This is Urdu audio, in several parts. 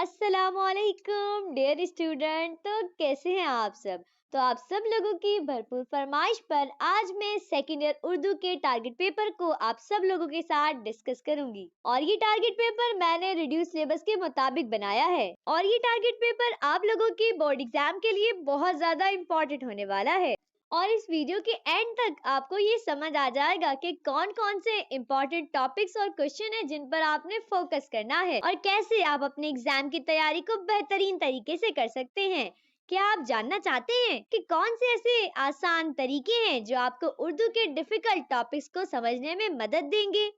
السلام علیکم ڈیئر اسٹوڈنٹ، تو کیسے ہیں آپ سب؟ تو آپ سب لوگوں کی بھرپور فرمائش پر آج میں سیکنڈ ایئر اردو کے ٹارگٹ پیپر کو آپ سب لوگوں کے ساتھ ڈسکس کروں گی، اور یہ ٹارگٹ پیپر میں نے ریڈیوس سلیبس کے مطابق بنایا ہے، اور یہ ٹارگٹ پیپر آپ لوگوں کی بورڈ ایگزام کے لیے بہت زیادہ امپورٹنٹ ہونے والا ہے، اور اس ویڈیو کے اینڈ تک آپ کو یہ سمجھ آ جائے گا کہ کون کون سے امپورٹنٹ ٹاپکس اور کوشچن ہیں جن پر آپ نے فوکس کرنا ہے، اور کیسے آپ اپنے ایگزام کی تیاری کو بہترین طریقے سے کر سکتے ہیں۔ کیا آپ جاننا چاہتے ہیں کہ کون سے ایسے آسان طریقے ہیں جو آپ کو اردو کے ڈیفیکلٹ ٹاپکس کو سمجھنے میں مدد دیں گے؟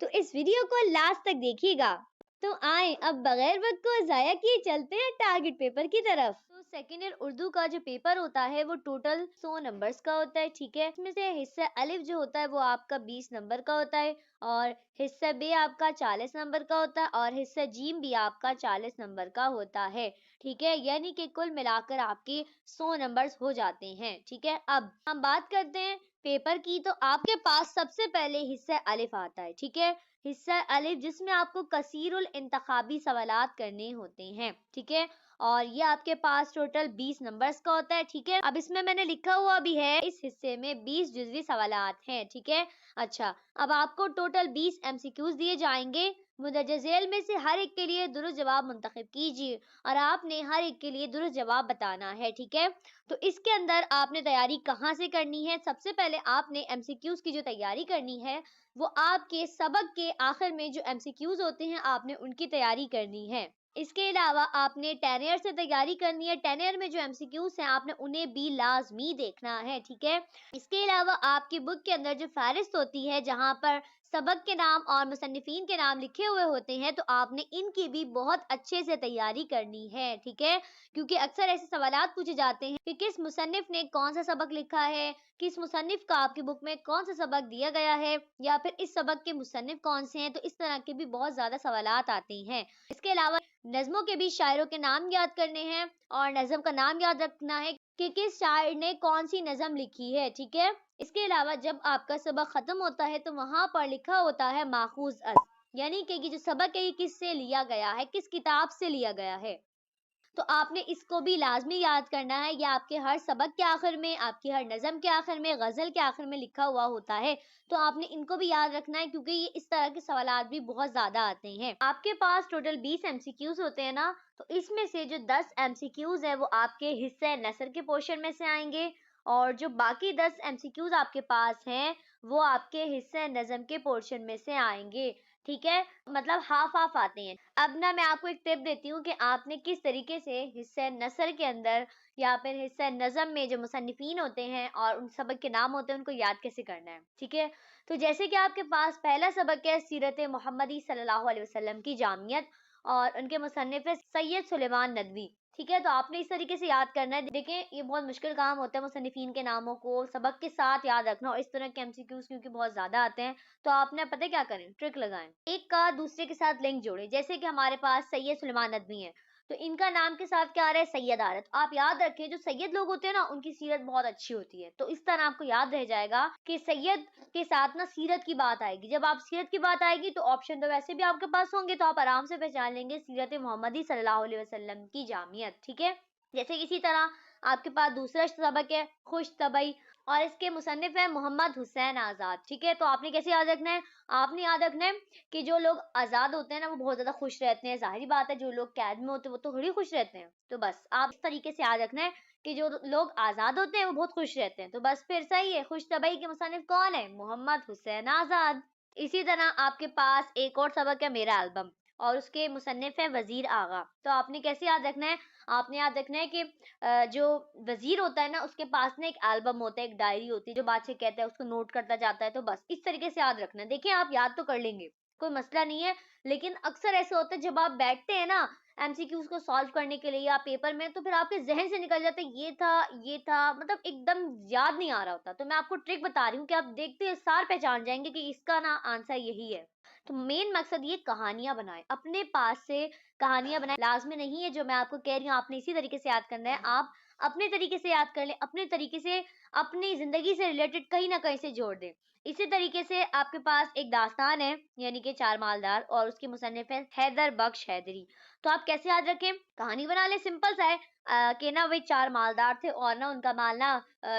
تو اس ویڈیو کو لاسٹ تک دیکھیے گا۔ تو آئیں اب بغیر وقت کو ضائع کیے چلتے ہیں ٹارگٹ پیپر کی طرف۔ تو سیکنڈ ایئر اردو کا جو پیپر ہوتا ہے وہ ٹوٹل 100 نمبرز کا ہوتا ہے، ٹھیک ہے۔ اس میں سے حصہ الف جو ہوتا ہے وہ آپ کا 20 نمبر کا ہوتا ہے، اور حصہ ب آپ کا 40 نمبر کا ہوتا ہے، اور حصہ جیم بھی آپ کا 40 نمبر کا ہوتا ہے، ٹھیک ہے۔ یعنی کہ کل ملا کر آپ کے 100 نمبرز ہو جاتے ہیں، ٹھیک ہے۔ اب ہم بات کرتے ہیں پیپر کی، تو آپ کے پاس سب سے پہلے حصہ الف آتا ہے، ٹھیک ہے۔ حصہ الف جس میں آپ کو کثیر الانتخابی سوالات کرنے ہوتے ہیں، ٹھیک ہے، اور یہ آپ کے پاس ٹوٹل 20 نمبرز کا ہوتا ہے، ٹھیک ہے۔ اب اس میں نے لکھا ہوا بھی ہے اس حصے میں 20 جزوی سوالات ہیں، ٹھیک ہے۔ اچھا، اب آپ کو ٹوٹل 20 MCQs دیے جائیں گے، مندرجہ ذیل میں سے ہر ایک کے لیے درست جواب منتخب کیجیے، اور آپ نے ہر ایک کے لیے درست جواب بتانا ہے، ٹھیک ہے۔ تو اس کے اندر آپ نے تیاری کہاں سے کرنی ہے؟ سب سے پہلے آپ نے MCQs کی جو تیاری کرنی ہے وہ آپ کے سبق کے آخر میں جو MCQs ہوتے ہیں آپ نے ان کی تیاری کرنی ہے۔ اس کے علاوہ آپ نے 10 ایئر سے تیاری کرنی ہے، 10 ایئر میں جو MCQs ہیں آپ نے انہیں بھی لازمی دیکھنا ہے، ٹھیک ہے۔ اس کے علاوہ آپ کی بک کے اندر جو فہرست ہوتی ہے جہاں پر سبق کے نام اور مصنفین کے نام لکھے ہوئے ہوتے ہیں، تو آپ نے ان کی بھی بہت اچھے سے تیاری کرنی ہے، ٹھیک ہے، کیونکہ اکثر ایسے سوالات پوچھے جاتے ہیں کہ کس مصنف نے کون سا سبق لکھا ہے، کس مصنف کا آپ کی بک میں کون سا سبق دیا گیا ہے، یا پھر اس سبق کے مصنف کون سے ہیں، تو اس طرح کے بھی بہت زیادہ سوالات آتے ہیں۔ اس کے علاوہ نظموں کے بھی شاعروں کے نام یاد کرنے ہیں، اور نظم کا نام یاد رکھنا ہے کہ کس شاعر نے کون سی نظم لکھی ہے، ٹھیک ہے۔ اس کے علاوہ جب آپ کا سبق ختم ہوتا ہے تو وہاں پر لکھا ہوتا ہے ماخوذ از، یعنی کہ یہ جو سبق ہے یہ کس سے لیا گیا ہے، کس کتاب سے لیا گیا ہے، تو آپ نے اس کو بھی لازمی یاد کرنا ہے۔ یہ آپ کے ہر سبق کے آخر میں، آپ کی ہر نظم کے آخر میں، غزل کے آخر میں لکھا ہوا ہوتا ہے، تو آپ نے ان کو بھی یاد رکھنا ہے، کیونکہ یہ اس طرح کے سوالات بھی بہت زیادہ آتے ہیں۔ آپ کے پاس ٹوٹل 20 MCQs ہوتے ہیں نا، تو اس میں سے جو 10 MCQs ہیں وہ آپ کے حصہ نثر کے پورشن میں سے آئیں گے، اور جو باقی 10 MCQs آپ کے پاس ہیں وہ آپ کے حصہ نظم کے پورشن میں سے آئیں گے، ٹھیک ہے، مطلب ہاف ہاف آتے ہیں۔ اب میں آپ کو ایک ٹپ دیتی ہوں کہ آپ نے کس طریقے سے حصہ نثر کے اندر یا پھر حصہ نظم میں جو مصنفین ہوتے ہیں اور ان سبق کے نام ہوتے ہیں ان کو یاد کیسے کرنا ہے، ٹھیک ہے۔ تو جیسے کہ آپ کے پاس پہلا سبق ہے سیرت محمدی صلی اللہ علیہ وسلم کی جامعیت، اور ان کے مصنف ہے سید سلیمان ندوی، ٹھیک ہے۔ تو آپ نے اس طریقے سے یاد کرنا ہے۔ دیکھیں یہ بہت مشکل کام ہوتا ہے مصنفین کے ناموں کو سبق کے ساتھ یاد رکھنا، اور اس طرح کے MCQs کیونکہ بہت زیادہ آتے ہیں، تو آپ نے پتہ کیا کریں، ٹرک لگائیں، ایک کا دوسرے کے ساتھ لنک جوڑیں۔ جیسے کہ ہمارے پاس سید سلیمان ندوی ہیں، تو ان کا نام کے ساتھ کیا آ رہا ہے، سید آ رہا ہے، تو آپ یاد رکھیں جو سید لوگ ہوتے ہیں نا ان کی سیرت بہت اچھی ہوتی ہے، تو اس طرح آپ کو یاد رہ جائے گا کہ سید کے ساتھ نا سیرت کی بات آئے گی۔ جب آپ سیرت کی بات آئے گی تو آپشن تو ویسے بھی آپ کے پاس ہوں گے، تو آپ آرام سے پہچان لیں گے سیرت محمدی صلی اللہ علیہ وسلم کی جامعیت، ٹھیک ہے۔ جیسے اسی طرح آپ کے پاس دوسرا سبق ہے خوش طبعی، اور اس کے مصنف ہیں محمد حسین آزاد، ٹھیک ہے۔ تو آپ نے کیسے یاد رکھنا ہے، آپ نے یاد رکھنا ہے کہ جو لوگ آزاد ہوتے ہیں نا وہ بہت زیادہ خوش رہتے ہیں، ظاہری بات ہے جو لوگ قید میں ہوتے ہیں وہ تو تھوڑی خوش رہتے ہیں، تو بس آپ اس طریقے سے یاد رکھنا ہے کہ جو لوگ آزاد ہوتے ہیں وہ بہت خوش رہتے ہیں، تو بس پھر صحیح ہے۔ خوش طبعی کے مصنف کون ہے، محمد حسین آزاد۔ اسی طرح آپ کے پاس ایک اور سبق ہے میرا البم، اور اس کے مصنف ہے وزیر آغا، تو آپ نے کیسے یاد رکھنا ہے، آپ نے یاد رکھنا ہے کہ جو وزیر ہوتا ہے نا اس کے پاس نا ایک البم ہوتا ہے، ایک ڈائری ہوتی ہے، جو بادشاہ کہتا ہے اس کو نوٹ کرتا جاتا ہے، تو بس اس طریقے سے یاد رکھنا ہے۔ دیکھیں آپ یاد تو کر لیں گے، کوئی مسئلہ نہیں ہے، لیکن اکثر ایسے ہوتا ہے جب آپ بیٹھتے ہیں نا MCQs کو سالو کرنے کے لیے یا پیپر میں، تو پھر آپ کے ذہن سے نکل جاتا ہے یہ تھا، مطلب ایک دم یاد نہیں آ رہا ہوتا۔ تو میں آپ کو ٹرک بتا رہی ہوں کہ آپ دیکھتے سار پہچان جائیں گے کہ اس کا نا آنسر یہی ہے۔ تو مین مقصد یہ کہانیاں بنائیں، اپنے پاس سے کہانیاں بنائیں. لازمی نہیں ہے جو میں آپ کو کہہ رہی ہوں آپ نے اسی طریقے سے یاد کرنا ہے, آپ اپنے طریقے سے یاد کر لیں, اپنے طریقے سے اپنی زندگی سے ریلیٹڈ کہیں نہ کہیں سے جوڑ دیں. اسی طریقے سے آپ کے پاس ایک داستان ہے یعنی کہ چار مالدار, اور اس کی مصنف ہے حیدر بخش حیدری. تو آپ کیسے یاد رکھیں, کہانی بنا لیں, سمپل سا ہے کہ نا وہی چار مالدار تھے اور نا ان کا مال نا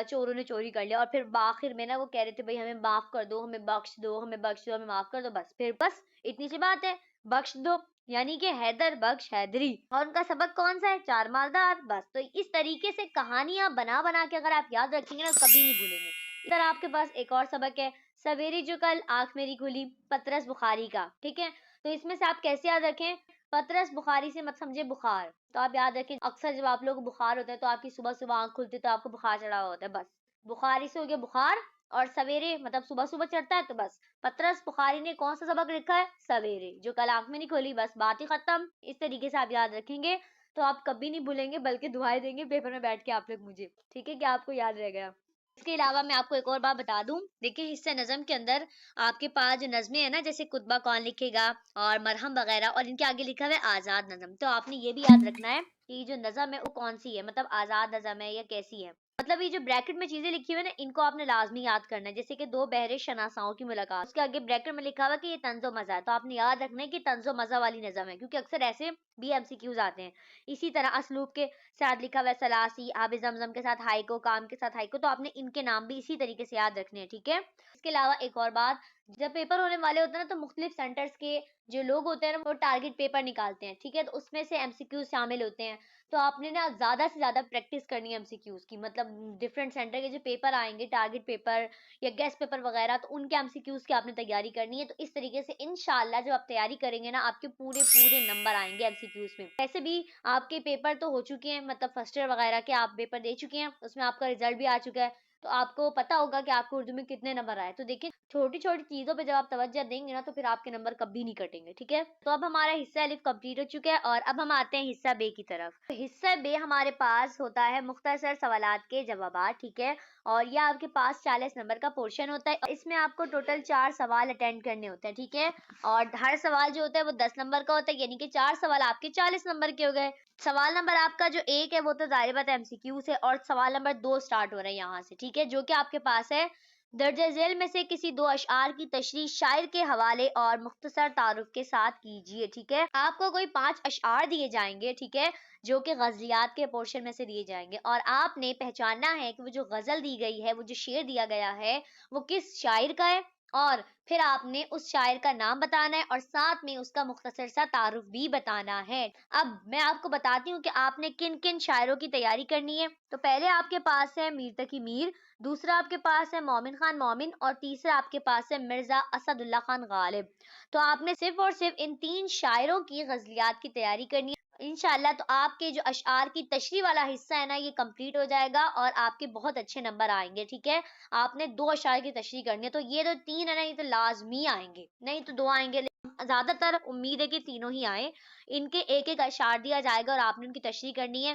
چوروں نے چوری کر لیا, اور پھر آخر میں نا وہ کہہ رہے تھے بھائی ہمیں معاف کر دو, ہمیں بخش دو, ہمیں بخش دو, ہمیں معاف کر دو. بس پھر بس اتنی سی بات ہے, بخش دو, یعنی کہ حیدر بخش حیدری. اور ان کا سبق کون سا ہے, چار مالدار. بس تو اس طریقے سے کہانیاں بنا بنا کے اگر آپ یاد رکھیں گے نا کبھی نہیں بھولیں گے. ادھر آپ کے پاس ایک اور سبق ہے, سویرے جو کل آنکھ میری کھلی, پطرس بخاری کا. ٹھیک ہے, تو اس میں سے آپ کیسے یاد رکھیں, پطرس بخاری سے مت سمجھے بخار, تو آپ یاد رکھیں اکثر جب آپ لوگ بخار ہوتا ہے تو آپ کی صبح صبح آنکھ کھلتی ہے تو آپ کو بخار چڑھا ہوا ہوتا ہے. بس بخاری سے ہو گیا بخار, اور سویرے مطلب صبح صبح چڑھتا ہے, تو بس پطرس بخاری نے کون سا سبق لکھا ہے, سویرے جو کل آنکھ میں نہیں کھولی. بس بات ہی ختم. اس طریقے سے آپ یاد رکھیں گے تو آپ کبھی نہیں بھولیں گے, بلکہ دعائیں دیں گے پیپر میں بیٹھ کے آپ لوگ مجھے. ٹھیک ہے, کہ آپ کو یاد رہ گیا. اس کے علاوہ میں آپ کو ایک اور بات بتا دوں, دیکھیں حصہ نظم کے اندر آپ کے پاس جو نظمیں ہیں نا, جیسے کتبہ کون لکھے گا اور مرہم وغیرہ, اور ان کے آگے لکھا ہوا ہے آزاد نظم. تو آپ نے یہ بھی یاد رکھنا ہے کہ یہ جو نظم ہے وہ کون سی ہے, مطلب آزاد نظم ہے یا کیسی ہے. مطلب یہ جو بریکٹ میں چیزیں لکھی ہوئی ہیں نا, ان کو آپ نے لازمی یاد کرنا ہے. جیسے کہ دو بہرے شناساؤں کی ملاقات, اس کے آگے بریکٹ میں لکھا ہوا کہ یہ طنز و مزہ ہے, تو آپ نے یاد رکھنا ہے کہ طنز و مزہ والی نظم ہے, کیونکہ اکثر ایسے بھی ایم سی کیوز آتے ہیں. اسی طرح اسلوب کے ساتھ لکھا ہوا ہے سلاسی, آب زمزم کے ساتھ ہائیکو, کام کے ساتھ ہائیکو, تو آپ نے ان کے نام بھی اسی طریقے سے یاد رکھنے ہیں. ٹھیک ہے, اس کے علاوہ ایک اور بات, جب پیپر ہونے والے ہوتے ہیں نا تو مختلف سینٹرز کے جو لوگ ہوتے ہیں نا وہ ٹارگٹ پیپر نکالتے ہیں. ٹھیک ہے, تو اس میں سے ایم سی کیوز شامل ہوتے ہیں, تو آپ نے نا زیادہ سے زیادہ پریکٹس کرنی ہے ایم سی کیوز کی. مطلب ڈفرینٹ سینٹر کے جو پیپر آئیں گے, ٹارگٹ پیپر یا گیسٹ پیپر وغیرہ, تو ان کے ایم سی کیوز کی آپ نے تیاری کرنی ہے. تو اس طریقے سے انشاءاللہ جب آپ تیاری کریں گے نا, آپ کے پورے پورے نمبر آئیں گے ایم سی کیوز میں. ویسے بھی آپ کے پیپر تو ہو چکے ہیں, مطلب فرسٹ ایئر وغیرہ کے آپ پیپر دے چکے ہیں, اس میں آپ کا رزلٹ بھی آ چکا ہے, تو آپ کو پتا ہوگا کہ آپ کو اردو میں کتنے نمبر آئے. تو دیکھیں چھوٹی چھوٹی چیزوں پہ جب آپ توجہ دیں گے نا تو پھر آپ کے نمبر کبھی نہیں کٹیں گے. ٹھیک ہے, تو اب ہمارا حصہ الف کمپلیٹ ہو چکا ہے, اور اب ہم آتے ہیں حصہ بے کی طرف. حصہ بے ہمارے پاس ہوتا ہے مختصر سوالات کے جوابات. ٹھیک ہے, اور یہ آپ کے پاس 40 نمبر کا پورشن ہوتا ہے. اس میں آپ کو ٹوٹل 4 سوال اٹینڈ کرنے ہوتے ہیں. ٹھیک ہے, اور ہر سوال جو ہوتا ہے وہ 10 نمبر کا ہوتا ہے, یعنی کہ 4 سوال آپ کے 40 نمبر کے ہو گئے. سوال نمبر آپ کا جو 1 ہے وہ تو ظاہر بات ہے ایم سی کیو سے, اور سوال نمبر 2 سٹارٹ ہو رہا ہے یہاں سے. ٹھیک ہے, جو کہ آپ کے پاس ہے درج ذیل میں سے کسی 2 اشعار کی تشریح شاعر کے حوالے اور مختصر تعارف کے ساتھ کیجیے. ٹھیک ہے, آپ کو کوئی 5 اشعار دیے جائیں گے. ٹھیک ہے, جو کہ غزلیات کے پورشن میں سے دیے جائیں گے, اور آپ نے پہچاننا ہے کہ وہ جو غزل دی گئی ہے, وہ جو شعر دیا گیا ہے وہ کس شاعر کا ہے, اور پھر آپ نے اس شاعر کا نام بتانا ہے, اور ساتھ میں اس کا مختصر سا تعارف بھی بتانا ہے. اب میں آپ کو بتاتی ہوں کہ آپ نے کن کن شاعروں کی تیاری کرنی ہے. تو پہلے آپ کے پاس ہے میر تقی میر, دوسرا آپ کے پاس ہے مومن خان مومن, اور تیسرا آپ کے پاس ہے مرزا اسد اللہ خان غالب. تو آپ نے صرف اور صرف ان 3 شاعروں کی غزلیات کی تیاری کرنی ہے انشاءاللہ. تو آپ کے جو اشعار کی تشریح والا حصہ ہے نا یہ کمپلیٹ ہو جائے گا, اور آپ کے بہت اچھے نمبر آئیں گے. ٹھیک ہے, آپ نے 2 اشعار کی تشریح کرنی ہے, تو یہ تو 3 ہے نا, یہ تو لازمی آئیں گے, نہیں تو 2 آئیں گے, زیادہ تر امید ہے کہ تینوں ہی آئیں. ان کے ایک ایک اشعار دیا جائے گا اور آپ نے ان کی تشریح کرنی ہے.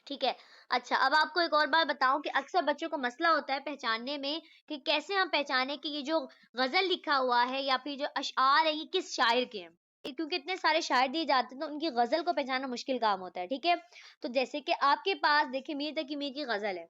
ٹھیک ہے, اچھا اب آپ کو ایک اور بات بتاؤں کہ اکثر بچوں کو مسئلہ ہوتا ہے پہچاننے میں کہ کیسے ہم پہچانے کہ یہ جو غزل لکھا ہوا ہے یا پھر جو اشعار ہے یہ کس شاعر کے ہیں, کیونکہ اتنے سارے شاعر دیے جاتے ہیں تو ان کی غزل کو پہچاننا مشکل کام ہوتا ہے. ٹھیک ہے, تو جیسے کہ آپ کے پاس دیکھیں میر تقی میر کی غزل ہے.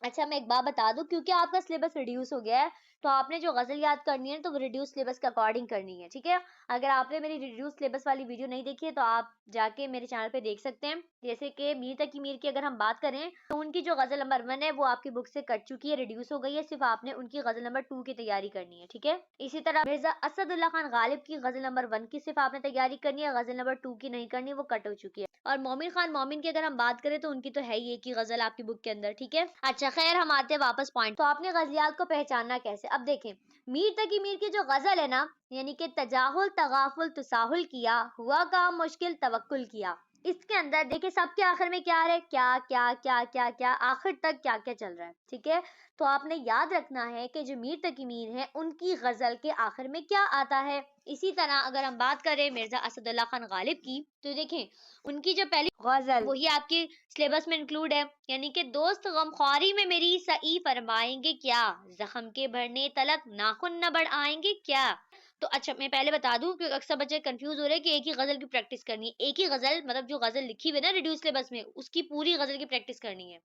اچھا میں ایک بات بتا دوں, کیونکہ آپ کا سلیبس ریڈیوس ہو گیا ہے تو آپ نے جو غزل یاد کرنی ہے تو وہ ریڈیوس سلیبس کے اکارڈنگ کرنی ہے. ٹھیک ہے, اگر آپ نے میری ریڈیوس سلیبس والی ویڈیو نہیں دیکھی ہے تو آپ جا کے میرے چینل پہ دیکھ سکتے ہیں. جیسے کہ میر تقی میر کی اگر ہم بات کریں تو ان کی جو غزل نمبر 1 ہے وہ آپ کی بک سے کٹ چکی ہے, ریڈیوس ہو گئی ہے, صرف آپ نے ان کی غزل نمبر 2 کی تیاری کرنی ہے. ٹھیک ہے, اسی طرح مرزا اسد اللہ خان غالب کی غزل نمبر 1 کی صرف آپ نے تیاری کرنی ہے, غزل نمبر 2 کی نہیں کرنی, وہ کٹ ہو چکی ہے. اور مومن خان مومن کی اگر ہم بات کریں تو ان کی تو ہے ہی ایک ہی غزل آپ کی بک کے اندر. ٹھیک ہے, اچھا خیر ہم آتے ہیں واپس پوائنٹ. تو آپ نے غزلیات کو پہچاننا کیسے, اب دیکھیں میر تقی میر کی جو غزل ہے نا, یعنی کہ تجاہل تغافل تساہل کیا, ہوا کام مشکل توکل کیا, اس کے اندر دیکھیں سب کے آخر میں کیا ہے, کیا کیا کیا کیا کیا, آخر تک کیا کیا چل رہا ہے. ٹھیک ہے, تو آپ نے یاد رکھنا ہے کہ جو میر تقی میر ہے ان کی غزل کے آخر میں کیا آتا ہے. اسی طرح اگر ہم بات کریں مرزا اسد اللہ خان غالب کی, تو دیکھیں ان کی جو پہلی غزل وہی آپ کی سلیبس میں انکلوڈ ہے, یعنی کہ دوست غمخواری میں میری سعی فرمائیں گے کیا, زخم کے بھرنے تلک ناخن نہ بڑھ آئیں گے کیا. تو اچھا میں پہلے بتا دوں کہ اکثر بچے کنفیوز ہو رہے ہیں کہ ایک ہی غزل کی پریکٹس کرنی ہے. ایک ہی غزل مطلب جو غزل لکھی ہوئی ہے نا ریڈیوس سلیبس میں اس کی پوری غزل کی پریکٹس کرنی ہے.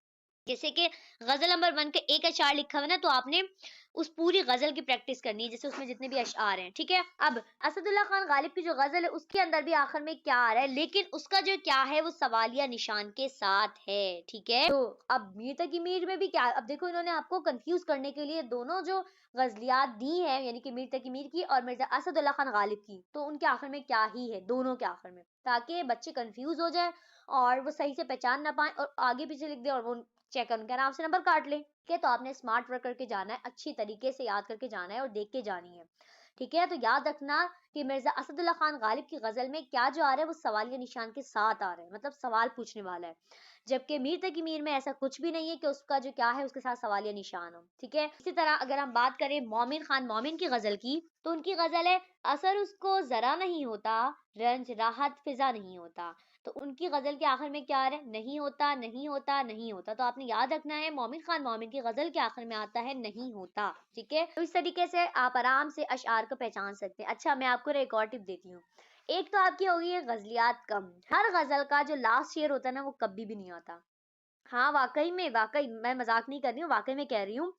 جیسے کہ غزل نمبر 1 کا ایک اشعار لکھا ہوا ہے نا تو آپ نے اس پوری غزل کی پریکٹس کرنی ہے جیسے اس میں جتنے بھی اشعار ہیں. ٹھیک ہے. اب اسد اللہ خان غالب کی جو غزل ہے اس کے اندر بھی آخر میں کیا آ رہا ہے لیکن اس کا جو کیا ہے وہ سوالیہ نشان کے ساتھ ہے. ٹھیک ہے. تو اب میر تقی میر میں بھی کیا اب دیکھو انہوں نے آپ کو کنفیوز کرنے کے لیے دونوں جو غزلیات دی ہیں یعنی کہ میر تقی میر کی اور مرزا اسد اللہ خان غالب کی تو ان کے آخر میں کیا ہی ہے دونوں کے آخر میں تاکہ بچے کنفیوز ہو جائیں اور وہ صحیح سے پہچان نہ پائیں اور آگے پیچھے لکھ دیں اور وہ چیک کر ان کے آرام سے نمبر کاٹ لیں. ٹھیک ہے. تو آپ نے اسمارٹ ورک کر کے جانا ہے اچھی طریقے سے یاد کر کے جانا ہے اور دیکھ کے جانی ہے. ٹھیک ہے. تو یاد رکھنا کہ مرزا اسد اللہ خان غالب کی غزل میں کیا جو آ رہا ہے وہ سوالیہ نشان کے ساتھ آ رہا ہے مطلب سوال پوچھنے والا ہے جبکہ میر تقی میر میں ایسا کچھ بھی نہیں ہے کہ اس کا جو کیا ہے اس کے ساتھ سوالیہ نشان ہو. ٹھیک ہے. اسی طرح اگر ہم بات کریں مومن خان مومن کی غزل کی تو ان کی غزل ہے اثر اس کو ذرا نہیں ہوتا رنج راحت فضا نہیں ہوتا. تو ان کی غزل کے آخر میں کیا آ رہا ہے نہیں ہوتا نہیں ہوتا نہیں ہوتا. تو آپ نے یاد رکھنا ہے مومن خان مومن کی غزل کے آخر میں آتا ہے نہیں ہوتا. ٹھیک ہے. تو اس طریقے سے آپ آرام سے اشعار کو پہچان سکتے ہیں. اچھا میں آپ کو ایک اور ٹپ دیتی ہوں. ایک تو آپ کی ہوگی ہے غزلیات کم. ہر غزل کا جو لاسٹ شعر ہوتا ہے نا وہ کبھی بھی نہیں آتا. ہاں واقعی میں مذاق نہیں کر رہی ہوں واقعی میں کہہ رہی ہوں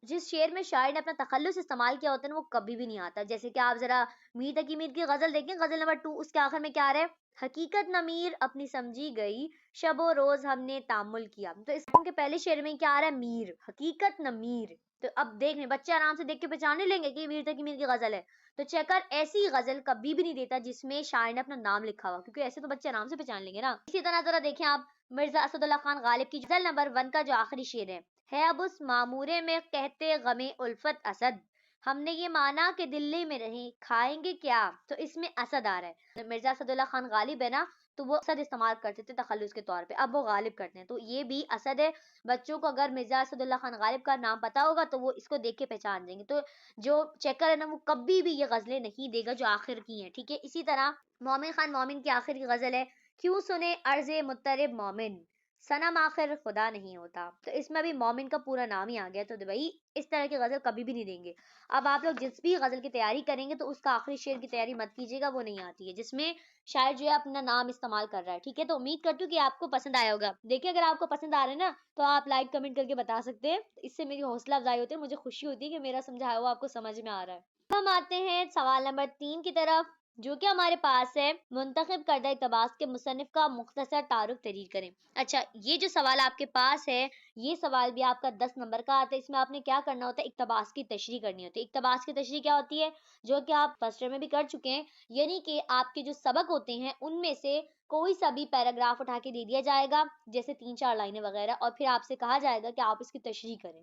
جس شعر میں شاعر نے اپنا تخلص استعمال کیا ہوتا ہے نا وہ کبھی بھی نہیں آتا. جیسے کہ آپ ذرا میر تقی میر کی غزل دیکھیں غزل نمبر 2 اس کے آخر میں کیا آ رہا ہے حقیقت نہ میر اپنی سمجھی گئی شب و روز ہم نے تامل کیا. تو اس کے پہلے شعر میں کیا آ رہا ہے میر حقیقت نہ میر. تو اب دیکھ لیں بچے آرام سے دیکھ کے پہچان نہیں لیں گے کہ یہ میر تقی میر کی غزل ہے. تو چیکر ایسی غزل کبھی بھی نہیں دیتا جس میں شاعر نے اپنا نام لکھا ہوا کیونکہ ایسے تو بچے آرام سے پہچان لیں گے نا. اسی طرح ذرا دیکھیں آپ مرزا اسد اللہ خان غالب کی غزل نمبر 1 کا جو آخری شعر ہے اب اس معمورے میں کہتے غم الفت اسد ہم نے یہ مانا کہ دلی میں رہیں کھائیں گے کیا. تو اس میں اسد آ رہا ہے. مرزا اسد اللہ خان غالب ہے نا تو وہ اسد استعمال کرتے تھے تخلص کے طور پہ اب وہ غالب کرتے ہیں تو یہ بھی اسد ہے. بچوں کو اگر مرزا اسد اللہ خان غالب کا نام پتا ہوگا تو وہ اس کو دیکھ کے پہچان دیں گے. تو جو چیکر ہے نا وہ کبھی بھی یہ غزلیں نہیں دے گا جو آخر کی ہیں. ٹھیک ہے. اسی طرح مومن خان مومن کی آخر کی غزل ہے کیوں سنے عرض مضطرب مومن صنم آخر خدا نہیں ہوتا. تو اس میں بھی مومن کا پورا نام ہی آ گیا. تو بھائی اس طرح کی غزل کبھی بھی نہیں دیں گے. اب آپ لوگ جس بھی غزل کی تیاری کریں گے تو اس کا آخری شعر کی تیاری مت کیجیے گا وہ نہیں آتی ہے جس میں شاعر جو ہے اپنا نام استعمال کر رہا ہے. ٹھیک ہے. تو امید کرتی ہوں کہ آپ کو پسند آیا ہوگا. دیکھیں اگر آپ کو پسند آ رہا ہے نا تو آپ لائک کمنٹ کر کے بتا سکتے ہیں. اس سے میری حوصلہ افزائی ہوتی ہے مجھے خوشی ہوتی ہے کہ میرا سمجھایا ہوا آپ کو سمجھ میں آ رہا ہے. ہم آتے ہیں سوال نمبر 3 کی طرف جو کہ ہمارے پاس ہے منتخب کردہ اقتباس کے مصنف کا مختصر تعارف تحریر کریں. اچھا یہ جو سوال آپ کے پاس ہے یہ سوال بھی آپ کا 10 نمبر کا آتا ہے. اس میں آپ نے کیا کرنا ہوتا ہے اقتباس کی تشریح کرنی ہوتی ہے. اقتباس کی تشریح کیا ہوتی ہے جو کہ آپ فرسٹ ایئر میں بھی کر چکے ہیں یعنی کہ آپ کے جو سبق ہوتے ہیں ان میں سے کوئی سا بھی پیراگراف اٹھا کے دے دیا جائے گا جیسے 3-4 لائنیں وغیرہ اور پھر آپ سے کہا جائے گا کہ آپ اس کی تشریح کریں.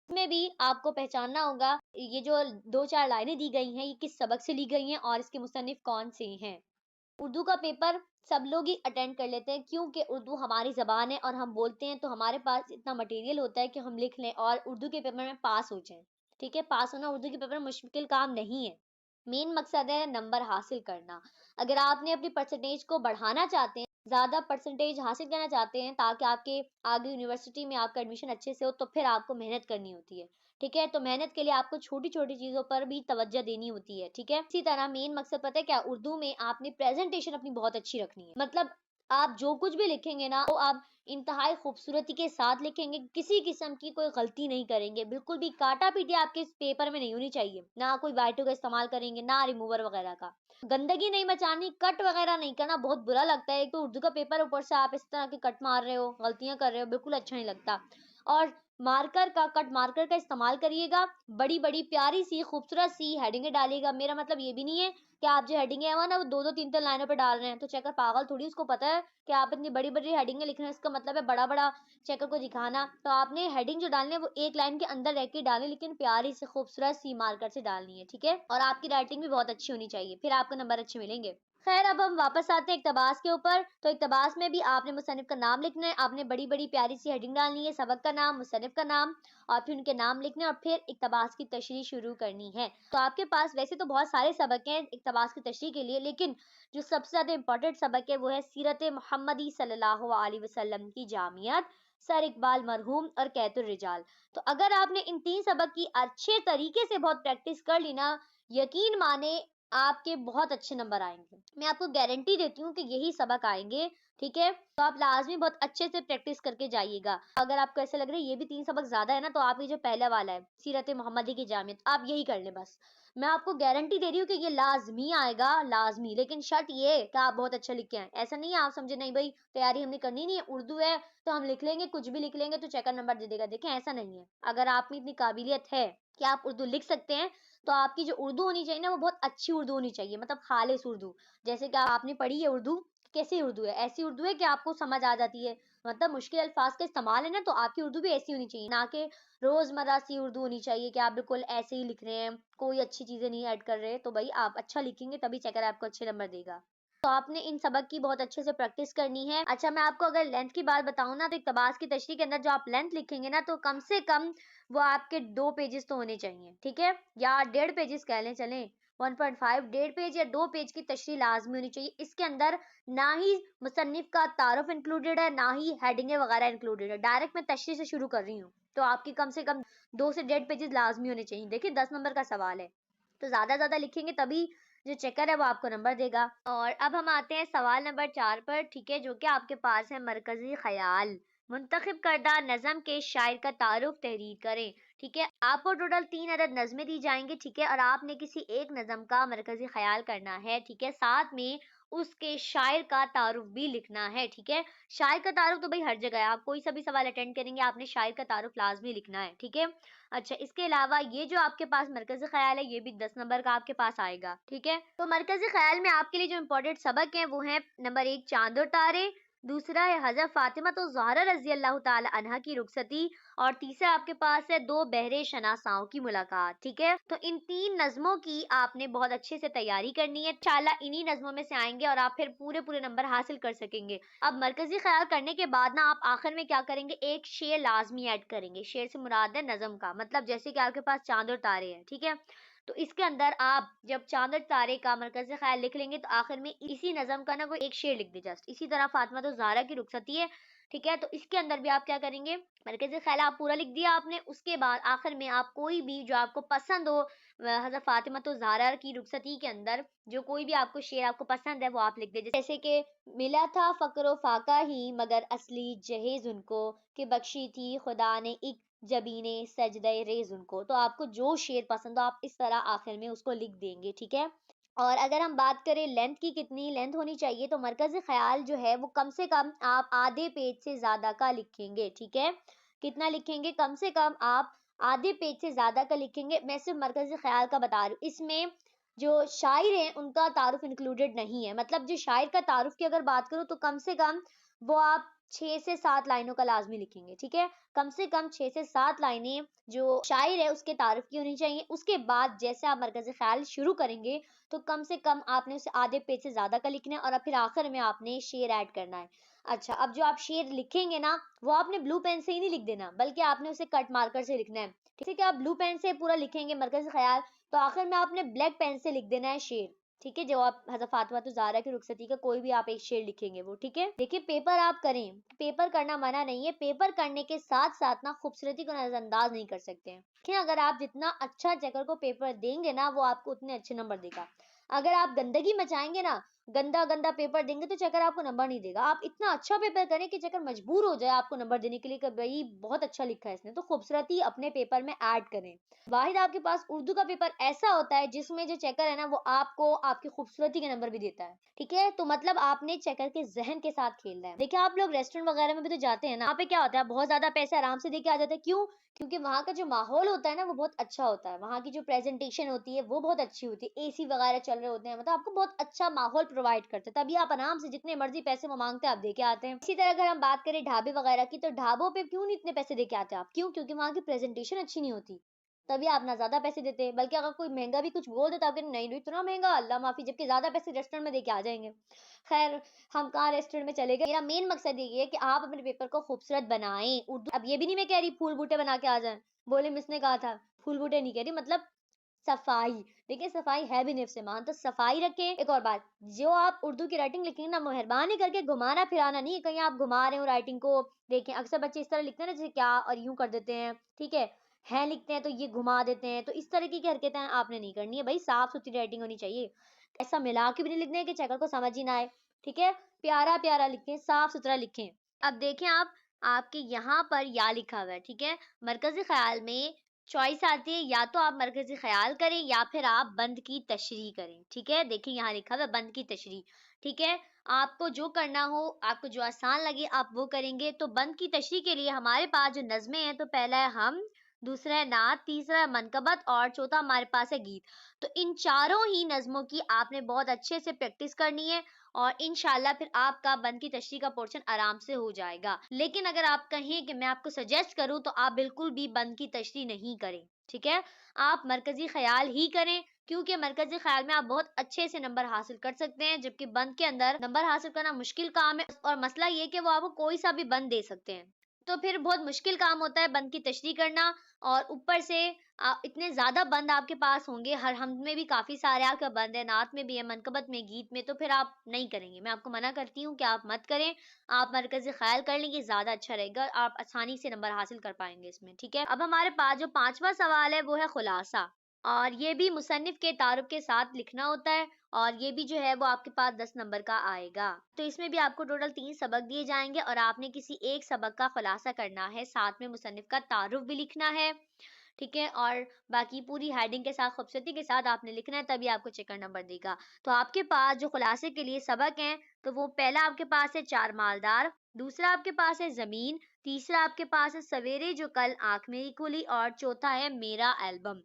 اس میں بھی آپ کو پہچاننا ہوگا یہ جو 2-4 لائنیں دی گئی ہیں یہ کس سبق سے لی گئی ہیں اور اس کے مصنف کون سے ہیں. اردو کا پیپر سب لوگ ہی اٹینڈ کر لیتے ہیں کیونکہ اردو ہماری زبان ہے اور ہم بولتے ہیں تو ہمارے پاس اتنا مٹیریل ہوتا ہے کہ ہم لکھ لیں اور اردو کے پیپر میں پاس ہو جائیں. ٹھیک ہے. پاس ہونا اردو کے پیپر میں مشکل کام نہیں ہے. مین مقصد ہے نمبر حاصل کرنا. اگر آپ نے اپنی پرسنٹیج کو بڑھانا چاہتے ہیں زیادہ پرسنٹیج حاصل کرنا چاہتے ہیں تاکہ آپ کے آگے یونیورسٹی میں آپ کا ایڈمیشن اچھے سے ہو تو پھر آپ کو محنت کرنی ہوتی ہے. ٹھیک ہے. تو محنت کے لیے آپ کو چھوٹی چھوٹی چیزوں پر بھی توجہ دینی ہوتی ہے. ٹھیک ہے. اسی طرح مین مقصد پتہ ہے کیا اردو میں آپ نے پریزنٹیشن اپنی بہت اچھی رکھنی ہے. مطلب آپ جو کچھ بھی لکھیں گے نا وہ آپ انتہائی خوبصورتی کے ساتھ لکھیں گے کسی قسم کی کوئی غلطی نہیں کریں گے. بالکل بھی کاٹا پیٹی آپ کے پیپر میں نہیں ہونی چاہیے. نہ کوئی وائٹو کا استعمال کریں گے نہ ریموور وغیرہ کا. گندگی نہیں مچانی کٹ وغیرہ نہیں کرنا بہت برا لگتا ہے. ایک تو اردو کا پیپر اوپر سے آپ اس طرح کے کٹ مار رہے ہو غلطیاں کر رہے ہو بالکل اچھا نہیں لگتا. اور مارکر کا کٹ مارکر کا استعمال کریے گا. بڑی بڑی پیاری سی خوبصورت سی ہیڈنگیں ڈالیے گا. میرا مطلب یہ بھی نہیں ہے کہ آپ جو ہیڈنگیں ہیں وہ نا 2-3 لائنوں پہ ڈال رہے ہیں تو چیکر پاگل تھوڑی اس کو پتہ ہے کہ آپ اتنی بڑی بڑی ہیڈنگیں لکھ رہے ہیں اس کا مطلب ہے بڑا بڑا چیکر کو دکھانا. تو آپ نے ہیڈنگ جو ڈالنی ہے وہ ایک لائن کے اندر رہ کے ڈالیں لیکن پیاری سے خوبصورت سی مارکر سے ڈالنی ہے. ٹھیک ہے. اور آپ کی رائٹنگ بھی بہت اچھی ہونی چاہیے پھر آپ کو نمبر اچھے ملیں گے. خیر اب ہم واپس آتے ہیں اقتباس کے اوپر. تو اقتباس میں بھی آپ نے مصنف کا نام لکھنا ہے. آپ نے بڑی بڑی پیاری سی ہیڈنگ ڈالنی ہے سبق کا نام مصنف کا نام اور پھر ان کے نام لکھنے اور پھر اقتباس کی تشریح شروع کرنی ہے. تو آپ کے پاس ویسے تو بہت سارے سبق ہیں اقتباس کی تشریح کے لیے لیکن جو سب سے زیادہ امپورٹنٹ سبق ہے وہ ہے سیرت محمدی صلی اللہ علیہ وسلم کی جامعیت سر اقبال مرحوم اور قیت الرجال۔ تو اگر آپ نے ان 3 سبق کی اچھے طریقے سے بہت پریکٹس کر لی نا، یقین مانے آپ کے بہت اچھے نمبر آئیں گے، میں آپ کو گارنٹی دیتی ہوں کہ یہی سبق آئیں گے، ٹھیک ہے؟ تو آپ لازمی بہت اچھے سے پریکٹس کر کے جائیے گا۔ اگر آپ کو ایسا لگ رہا ہے یہ بھی 3 سبق زیادہ ہے نا، تو آپ یہ جو پہلا والا ہے سیرت محمدی کی جامعت، آپ یہی کر لیں بس۔ میں آپ کو گارنٹی دے رہی ہوں کہ یہ لازمی آئے گا، لازمی، لیکن شرط یہ ہے کہ آپ بہت اچھا لکھ کے آئیں۔ ایسا نہیں ہے آپ سمجھے نہیں بھائی تیاری ہم نے کرنی نہیں ہے، اردو ہے تو ہم لکھ لیں گے، کچھ بھی لکھ لیں گے تو چیکر نمبر دے دے گا۔ دیکھیں ایسا نہیں ہے، اگر آپ میں اتنی قابلیت ہے کہ آپ اردو لکھ سکتے ہیں، تو آپ کی جو اردو ہونی چاہیے نا وہ بہت اچھی اردو ہونی چاہیے، مطلب خالص اردو، جیسے کہ آپ نے پڑھی ہے اردو، کیسی اردو ہے؟ ایسی اردو ہے کہ آپ کو سمجھ آ جاتی ہے، مطلب مشکل الفاظ کا استعمال ہے نا، تو آپ کی اردو بھی ایسی ہونی چاہیے، نہ کہ روزمرہ سی اردو ہونی چاہیے کہ آپ بالکل ایسے ہی لکھ رہے ہیں، کوئی اچھی چیزیں نہیں ایڈ کر رہے، تو بھائی آپ اچھا لکھیں گے تبھی چیکر آپ کو اچھے نمبر دے گا۔ تو آپ نے ان سبق کی بہت اچھے سے پریکٹس کرنی ہے۔ اچھا میں آپ کو اگر لینتھ کی بات بتاؤں نا، تو اقتباس کی تشریح کے اندر جو آپ لینتھ لکھیں گے نا، تو کم سے کم وہ آپ کے 2 پیجز تو ہونے چاہیے، ٹھیک ہے؟ یا 1.5 پیجز کہہ لیں، چلیں 1.5 1.5 پیج یا 2 پیج کی تشریح لازمی ہونی چاہیے۔ اس کے اندر نہ ہی مصنف کا تعارف انکلوڈیڈ ہے، نہ ہی ہیڈنگیں وغیرہ انکلوڈیڈ ہے، ڈائریکٹ میں تشریح سے شروع کر رہی ہوں، تو آپ کی کم سے کم 2 سے 1.5 پیجز لازمی ہونے چاہیے۔ دیکھیں 10 نمبر کا سوال ہے، تو زیادہ زیادہ لکھیں گے تبھی جو چیکر ہے وہ آپ کو نمبر دے گا۔ اور اب ہم آتے ہیں سوال نمبر 4 پر، ٹھیک ہے، جو کہ آپ کے پاس ہے مرکزی خیال، منتخب کردہ نظم کے شاعر کا تعارف تحریر کریں، ٹھیک ہے؟ آپ کو ٹوٹل 3 عدد نظمیں دی جائیں گی، ٹھیک ہے؟ اور آپ نے کسی ایک نظم کا مرکزی خیال کرنا ہے، ٹھیک ہے؟ ساتھ میں اس کے شاعر کا تعارف بھی لکھنا ہے، ٹھیک ہے؟ شاعر کا تعارف تو بھائی ہر جگہ ہے، آپ کوئی سا بھی سوال اٹینڈ کریں گے آپ نے شاعر کا تعارف لازمی لکھنا ہے، ٹھیک ہے؟ اچھا اس کے علاوہ یہ جو آپ کے پاس مرکزی خیال ہے یہ بھی 10 نمبر کا آپ کے پاس آئے گا، ٹھیک ہے؟ تو مرکزی خیال میں آپ کے لیے جو امپورٹنٹ سبق ہیں وہ ہیں نمبر 1 چاند اور تارے، دوسرا ہے حضرت فاطمہ تو زہرا رضی اللہ تعالی عنہا کی رخصتی، اور تیسرا آپ کے پاس ہے 2 بہرے شناساؤں کی ملاقات، ٹھیک ہے؟ تو ان 3 نظموں کی آپ نے بہت اچھے سے تیاری کرنی ہے، انشاءاللہ انہی نظموں میں سے آئیں گے اور آپ پھر پورے نمبر حاصل کر سکیں گے۔ اب مرکزی خیال کرنے کے بعد نا آپ آخر میں کیا کریں گے، ایک شعر لازمی ایڈ کریں گے، شعر سے مراد ہے نظم کا، مطلب جیسے کہ آپ کے پاس چاند اور تارے ہیں، ٹھیک ہے؟ تو اس کے اندر آپ جب چاند اور تارے کا مرکزی خیال لکھ لیں گے تو آخر میں اسی نظم کا نا کوئی ایک شعر لکھ دے جسٹ، اسی طرح فاطمہ تو زہرا کی رخصتی ہے، ٹھیک ہے؟ تو اس کے اندر بھی آپ کیا کریں گے، مرکزی خیال آپ پورا لکھ دیا آپ نے، اس کے بعد آخر میں آپ کوئی بھی جو آپ کو پسند ہو حضرت فاطمہ تو زہرا کی رخصتی کے اندر جو کوئی بھی آپ کو شعر آپ کو پسند ہے وہ آپ لکھ دیں، جیسے کہ ملا تھا فقر و فاقہ ہی مگر اصلی جہیز ان کو، کہ بخشی تھی خدا نے ایک جبینے سجدہ ریز ان کو۔ تو آپ کو جو شعر پسند ہو آپ اس طرح آخر میں اس کو لکھ دیں گے، ٹھیک ہے؟ اور اگر ہم بات کریں لینتھ کی، کتنی لینتھ ہونی چاہیے، تو مرکزی خیال جو ہے وہ کم سے کم آپ آدھے پیج سے زیادہ کا لکھیں گے، ٹھیک ہے؟ کتنا لکھیں گے، کم سے کم آپ آدھے پیج سے زیادہ کا لکھیں گے۔ میں صرف مرکزی خیال کا بتا رہی ہوں، اس میں جو شاعر ہیں ان کا تعارف انکلوڈیڈ نہیں ہے، مطلب جو شاعر کا تعارف کی اگر بات کروں تو کم سے کم وہ آپ 6 سے 7 لائنوں کا لازمی لکھیں گے، ٹھیک ہے؟ کم سے کم 6 سے 7 لائنیں جو شاعر ہے اس کے تعارف کی ہونی چاہیے۔ اس کے بعد جیسے آپ مرکزی خیال شروع کریں گے تو کم سے کم آپ نے اسے آدھے پیج سے زیادہ کا لکھنا ہے، اور پھر آخر میں آپ نے شعر ایڈ کرنا ہے۔ اچھا اب جو آپ شعر لکھیں گے نا وہ آپ نے بلو پین سے ہی نہیں لکھ دینا، بلکہ آپ نے اسے کٹ مارکر سے لکھنا ہے، ٹھیک ہے؟ آپ بلو پین سے پورا لکھیں گے مرکزی خیال تو آخر میں آپ نے بلیک پین سے لکھ دینا ہے شعر، ٹھیک ہے؟ جو آپ حضرت فاطمہ تو زہرا کی رخصتی کا کوئی بھی آپ ایک شعر لکھیں گے وہ، ٹھیک ہے؟ دیکھیے پیپر آپ کریں، پیپر کرنا منع نہیں ہے، پیپر کرنے کے ساتھ ساتھ نا خوبصورتی کو نظر انداز نہیں کر سکتے ہیں، کہ اگر آپ جتنا اچھا چیکر کو پیپر دیں گے نا وہ آپ کو اتنے اچھے نمبر دے گا۔ اگر آپ گندگی مچائیں گے نا، گندا پیپر دیں گے تو چیکر آپ کو نمبر نہیں دے گا۔ آپ اتنا اچھا پیپر کریں کہ چیکر مجبور ہو جائے آپ کو نمبر دینے کے لیے کہ بھائی بہت اچھا لکھا ہے اس نے، تو خوبصورتی اپنے پیپر میں ایڈ کریں۔ واحد آپ کے پاس اردو کا پیپر ایسا ہوتا ہے جس میں جو چیکر ہے نا وہ آپ کو آپ کی خوبصورتی کے نمبر بھی دیتا ہے، ٹھیک ہے؟ تو مطلب آپ نے چیکر کے ذہن کے ساتھ کھیلنا ہے۔ دیکھیں آپ لوگ ریسٹورینٹ وغیرہ میں بھی تو جاتے ہیں نا، وہاں پہ کیا ہوتا ہے، بہت زیادہ پیسے آرام سے دے کے آ جاتے ہیں، کیوں؟ کیونکہ وہاں کا جو ماحول ہوتا ہے نا وہ بہت اچھا ہوتا ہے، وہاں کی جو پریزنٹیشن ہوتی ہے وہ بہت اچھی ہوتی ہے، اے سی وغیرہ چل رہے ہوتے ہیں، مطلب آپ کو بہت اچھا ماحول پرووائڈ کرتے ہیں، تبھی آپ آرام سے جتنے مرضی پیسے وہ مانگتے ہیں آپ دے کے آتے ہیں۔ اسی طرح اگر ہم بات کریں ڈھابے وغیرہ کی، تو ڈھابوں پہ کیوں نہیں اتنے پیسے دے کے آتے آپ، کیوں؟ کیونکہ وہاں کی پریزنٹیشن اچھی نہیں ہوتی، تبھی آپ نہ زیادہ پیسے دیتے ہیں، بلکہ اگر کوئی مہنگا بھی کچھ بول دیتا ہے آپ کہ نہیں اتنا مہنگا اللہ معافی، جبکہ زیادہ پیسے ریسٹورینٹ میں دے کے آ جائیں گے۔ خیر ہم کہاں ریسٹورینٹ میں چلے گئے، میرا مین مقصد یہ ہے کہ آپ اپنے پیپر کو خوبصورت بنائیں۔ اردو اب یہ بھی نہیں میں کہہ رہی پھول بوٹے بنا کے آ جائیں، بولے مس نے کہا تھا پھول بوٹے نہیں کہہ رہی، مطلب صفائی، دیکھیں صفائی ہے بھی نفس ایمان، تو صفائی رکھیں۔ ایک اور بات، جو آپ اردو کی رائٹنگ لکھیں گے نا، مہربانی کر کے گھمانا پھرانا نہیں ہے، کہیں آپ گھما رہے ہو رائٹنگ کو۔ دیکھیں اکثر بچے اس طرح لکھتے ہیں نا، جیسے کیا اور یوں کر دیتے ہیں، ٹھیک ہے لکھتے ہیں تو یہ گھما دیتے ہیں، تو اس طرح کی حرکتیں آپ نے نہیں کرنی ہے بھائی، صاف ستھری رائٹنگ ہونی چاہیے۔ ایسا ملا کے بھی نہیں لکھنا ہے کہ چیکر کو سمجھ ہی نہ آئے، ٹھیک ہے، پیارا پیارا لکھیں، صاف ستھرا لکھیں۔ اب دیکھیں آپ کے یہاں پر یا لکھا ہوا ہے، ٹھیک ہے، مرکزی خیال میں چوائس آتی ہے، یا تو آپ مرکزی خیال کریں یا پھر آپ بند کی تشریح کریں، ٹھیک ہے، دیکھیں یہاں لکھا ہوا ہے بند کی تشریح، ٹھیک ہے۔ آپ کو جو کرنا ہو، آپ کو جو آسان لگے آپ وہ کریں گے۔ تو بند کی تشریح کے لیے ہمارے پاس جو نظمیں ہیں، تو پہلا ہے ہم، دوسرا ہے نعت، تیسرا ہے منقبت اور چوتھا ہمارے پاس ہے گیت۔ تو ان چاروں ہی نظموں کی آپ نے بہت اچھے سے پریکٹس کرنی ہے، اور انشاءاللہ پھر آپ کا بند کی تشریح کا پورشن آرام سے ہو جائے گا۔ لیکن اگر آپ کہیں کہ میں آپ کو سجیسٹ کروں تو آپ بالکل بھی بند کی تشریح نہیں کریں، ٹھیک ہے، آپ مرکزی خیال ہی کریں، کیونکہ مرکزی خیال میں آپ بہت اچھے سے نمبر حاصل کر سکتے ہیں، جبکہ بند کے اندر نمبر حاصل کرنا مشکل کام ہے، اور مسئلہ یہ کہ وہ آپ کو کوئی سا بھی بند دے سکتے ہیں، تو پھر بہت مشکل کام ہوتا ہے بند کی تشریح کرنا۔ اور اوپر سے اتنے زیادہ بند آپ کے پاس ہوں گے، ہر حمد میں بھی کافی سارے آپ کا بند ہے، نعت میں بھی ہے، منقبت میں، گیت میں، تو پھر آپ نہیں کریں گے، میں آپ کو منع کرتی ہوں کہ آپ مت کریں، آپ مرکزی خیال کر لیں گے، زیادہ اچھا رہے گا، آپ آسانی سے نمبر حاصل کر پائیں گے اس میں، ٹھیک ہے۔ اب ہمارے پاس جو پانچواں سوال ہے وہ ہے خلاصہ، اور یہ بھی مصنف کے تعارف کے ساتھ لکھنا ہوتا ہے، اور یہ بھی جو ہے وہ آپ کے پاس 10 نمبر کا آئے گا۔ تو اس میں بھی آپ کو ٹوٹل 3 سبق دیے جائیں گے، اور آپ نے کسی ایک سبق کا خلاصہ کرنا ہے، ساتھ میں مصنف کا تعارف بھی لکھنا ہے، ٹھیک ہے، اور باقی پوری ہیڈنگ کے ساتھ خوبصورتی کے ساتھ آپ نے لکھنا ہے، تبھی آپ کو چیکر نمبر دے گا۔ تو آپ کے پاس جو خلاصے کے لیے سبق ہیں، تو وہ پہلا آپ کے پاس ہے چار مالدار، دوسرا آپ کے پاس ہے زمین، تیسرا آپ کے پاس ہے سویرے جو کل آنکھ میری کھلی، اور چوتھا ہے میرا البم۔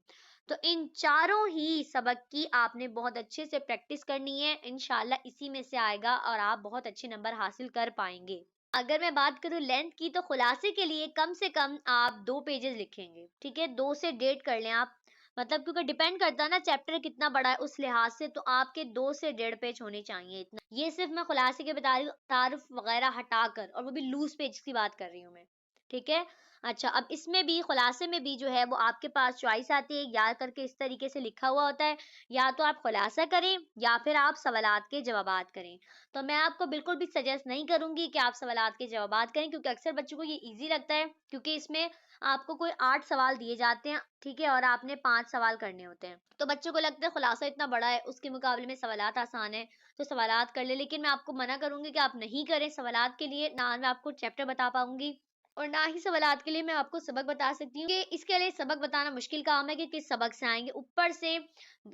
تو ان چاروں ہی سبق کی آپ نے بہت اچھے سے پریکٹس کرنی ہے، انشاءاللہ اسی میں سے آئے گا اور آپ بہت اچھے نمبر حاصل کر پائیں گے۔ اگر میں بات کروں لینتھ کی، تو خلاصے کے لیے کم سے کم آپ 2 پیجز لکھیں گے، ٹھیک ہے، 2 سے 1.5 کر لیں آپ، مطلب کیونکہ ڈیپینڈ کرتا ہے نا چیپٹر کتنا بڑا ہے اس لحاظ سے، تو آپ کے 2 سے 1.5 پیج ہونے چاہیے اتنا۔ یہ صرف میں خلاصے کے بتا رہی ہوں، تعارف وغیرہ ہٹا کر، اور وہ بھی لوز پیج کی بات کر رہی ہوں میں، ٹھیک ہے۔ اچھا، اب اس میں بھی خلاصے میں بھی جو ہے وہ آپ کے پاس چوائس آتی ہے، یا کر کے اس طریقے سے لکھا ہوا ہوتا ہے، یا تو آپ خلاصہ کریں یا پھر آپ سوالات کے جوابات کریں۔ تو میں آپ کو بالکل بھی سجیسٹ نہیں کروں گی کہ آپ سوالات کے جوابات کریں، کیونکہ اکثر بچوں کو یہ ایزی لگتا ہے، کیونکہ اس میں آپ کو کوئی 8 سوال دیے جاتے ہیں، ٹھیک ہے، اور آپ نے 5 سوال کرنے ہوتے ہیں، تو بچوں کو لگتا ہے خلاصہ اتنا بڑا ہے، اس کے مقابلے میں سوالات آسان ہے، تو سوالات کر لے۔ لیکن میں آپ کو منع کروں گی کہ آپ نہیں کریں سوالات کے لیے، نہ میں آپ کو چیپٹر بتا پاؤں گی، اور نہ ہی سوالات کے لیے میں آپ کو سبق بتا سکتی ہوں، کہ اس کے لیے سبق بتانا مشکل کام ہے کہ کس سبق سے آئیں گے، اوپر سے